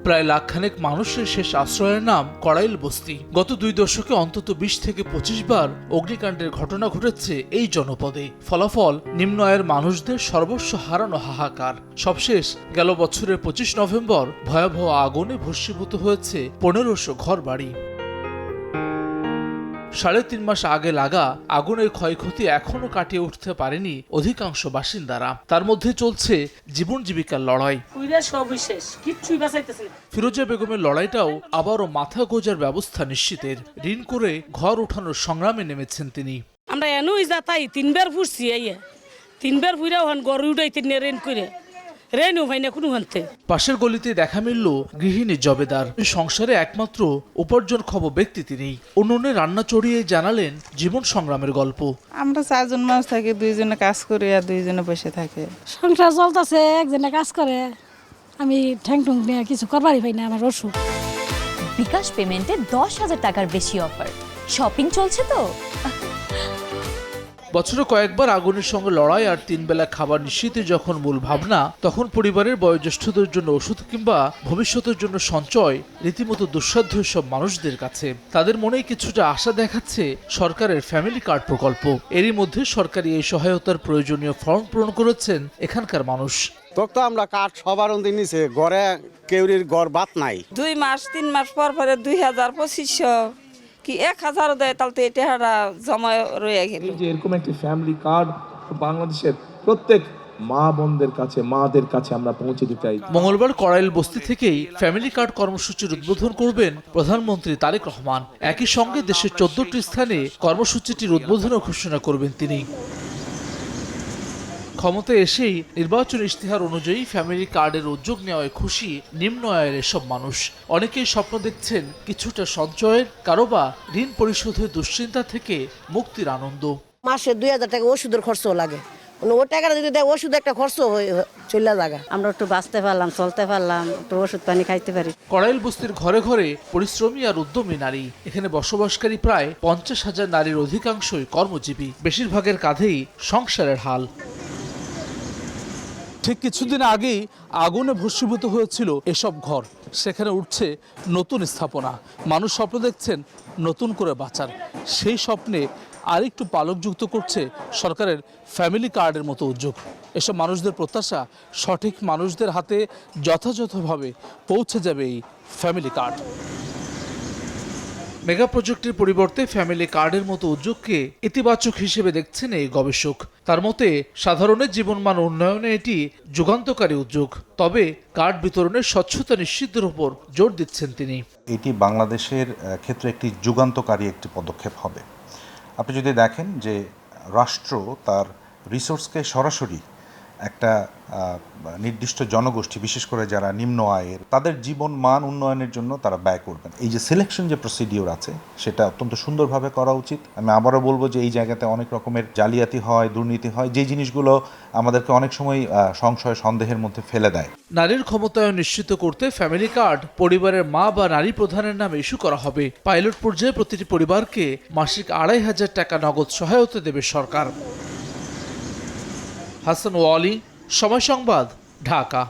প্রায় লাখখানেক মানুষের শেষ আশ্রয়ের নাম কড়াইল বস্তি। গত 2 দশকে অন্তত 20 থেকে 25 বার অগ্নিকাণ্ডের ঘটনা ঘটেছে এই জনপদে। ফলাফল নিম্ন আয়ের মানুষদের সর্বস্ব হারানো হাহাকার। সবশেষ গেল বছরের 25 নভেম্বর ভয়াবহ আগুনে ভস্মীভূত হয়েছে 1500 ঘরবাড়ি। 3.5 মাস আগে লাগা আগুনের ক্ষয়ক্ষতি এখনো কাটিয়ে উঠতে পারেনি অধিকাংশ বাসিন্দারা। তার মধ্যে চলছে জীবন জীবিকার লড়াই। ফিরোজা বেগমের লড়াইটাও আবারও মাথা গোজার ব্যবস্থা নিশ্চিতের। ঋণ করে ঘর ওঠানোর সংগ্রামে নেমেছেন তিনি। আমরা এনুই যাতাই 3 বার ফুরছি, 3 বার ফুইরা হন গরু উঠাইতে ঋণ করে রেনু ভাই না কোনো হানতে। পাশের গলিতে দেখা মিলল গৃহিণী জবেদার। সংসারে একমাত্র উপার্জনক্ষম ব্যক্তি তিনি। উনুনে রান্না চড়িয়ে জানালেন জীবন সংগ্রামের গল্প। আমরা 4 জন মানুষ থাকি, 2 জনে কাজ করি আর 2 জনে বসে থাকে। সংসার চলতেছে, একজনে কাজ করে, আমি ঠ্যাং টুং নিয়ে কিছু করবারই পাই না, আমার অসুখ। বিকাশ পেমেন্টে 10,000 টাকার বেশি অফার। শপিং চলছে তো। বছরে কয়েকবার আগুনের সঙ্গে লড়াই আর 3 বেলা খাবার নিশ্চিতে যখন মূল ভাবনা, তখন পরিবারের বয়োজ্যেষ্ঠদের জন্য ওষুধ কিংবা ভবিষ্যতের জন্য সঞ্চয় রীতিমতো দুঃসাধ্য সব মানুষদের কাছে। তাদের মনেই কিছুটা আশা দেখাচ্ছে সরকারের ফ্যামিলি কার্ড প্রকল্প। এরই মধ্যে সরকারি এই সহায়তার প্রয়োজনীয় ফর্ম পূরণ করেছেন এখানকার মানুষ। তো আমরা কার্ড সবার নিচে ঘরে কেউরির ঘর বাত নাই। 2 মাস 3 মাস পর পরে 2000-2500 কি 1000 দেয়, তাহলে এটা জমা রয়ে গেল। যে এরকম একটি ফ্যামিলি কার্ড বাংলাদেশের প্রত্যেক মা বোনদের কাছে, মাদের কাছে আমরা পৌঁছে দিতে চাই। মঙ্গলবার কড়াইল বস্তি থেকেই ফ্যামিলি কার্ড কর্মসূচির উদ্বোধন করবেন প্রধানমন্ত্রী তারেক রহমান। একই সঙ্গে দেশের 14টি স্থানে কর্মসূচিটির উদ্বোধনও ঘোষণা করবেন তিনি। ক্ষমতায় এসেই নির্বাচন ইশতেহার অনুযায়ী ফ্যামিলি কার্ডের উদ্যোগ নেওয়ায় খুশি নিম্ন আয়ের এসব মানুষ। অনেকেই স্বপ্ন দেখছেন কিছুটা সঞ্চয়ের, কারোবা ঋণ পরিশোধের দুশ্চিন্তা থেকে মুক্তির আনন্দ। মাসে 2000 টাকা ওষুধের খরচও লাগে, ও টাকাটা যদি দেয় ওষুধ একটা খরচ চলে জায়গা। আমরা একটু বাঁচতে পারলাম, চলতে পারলাম, একটু ওষুধ পানি খাইতে পারি। কড়াইল বস্তির ঘরে ঘরে পরিশ্রমী আর উদ্যমী নারী। এখানে বসবাসকারী প্রায় 50,000 নারীর অধিকাংশই কর্মজীবী। বেশিরভাগের কাঁধেই সংসারের হাল। ঠিক কিছুদিন আগেই আগুনে ভস্মীভূত হয়েছিল এসব ঘর। সেখানে উঠছে নতুন স্থাপনা। মানুষ স্বপ্ন দেখছেন নতুন করে বাঁচার। সেই স্বপ্নে আরেকটু পালক যুক্ত করছে সরকারের ফ্যামিলি কার্ডের মতো উদ্যোগ। এসব মানুষদের প্রত্যাশা সঠিক মানুষদের হাতে যথাযথভাবে পৌঁছে যাবে এই ফ্যামিলি কার্ড। মেগা প্রজেক্টের পরিবর্তে ফ্যামিলি কার্ডের মতো উদ্যোগকে ইতিবাচক হিসেবে দেখছেন এই গবেষক। তার মতে সাধারণের জীবনমান উন্নয়নে এটি যুগান্তকারী উদ্যোগ। তবে কার্ড বিতরণের স্বচ্ছতা নিশ্চিতের উপর জোর দিচ্ছেন তিনি। এটি বাংলাদেশের ক্ষেত্রে একটি যুগান্তকারী একটি পদক্ষেপ হবে। আপনি যদি দেখেন যে রাষ্ট্র তার রিসোর্সকে সরাসরি একটা নির্দিষ্ট জনগোষ্ঠী, বিশেষ করে যারা নিম্ন আয়ের, তাদের জীবন মান উন্নয়নের জন্য তারা ব্যয় করবেন। এই যে সিলেকশন যে প্রসিডিওর আছে সেটা অত্যন্ত সুন্দরভাবে করা উচিত। আমি আবারও বলবো যে এই জায়গাতে অনেক রকমের জালিয়াতি হয়, দুর্নীতি হয়, যে জিনিসগুলো আমাদেরকে অনেক সময় সংশয় সন্দেহের মধ্যে ফেলে দেয়। নারীর ক্ষমতায়ন নিশ্চিত করতে ফ্যামিলি কার্ড পরিবারের মা বা নারী প্রধানের নামে ইস্যু করা হবে। পাইলট পর্যায়ে প্রতিটি পরিবারকে মাসিক 2,500 টাকা নগদ সহায়তা দেবে সরকার। হাসান ওয়ালি, সময় সংবাদ, ঢাকা।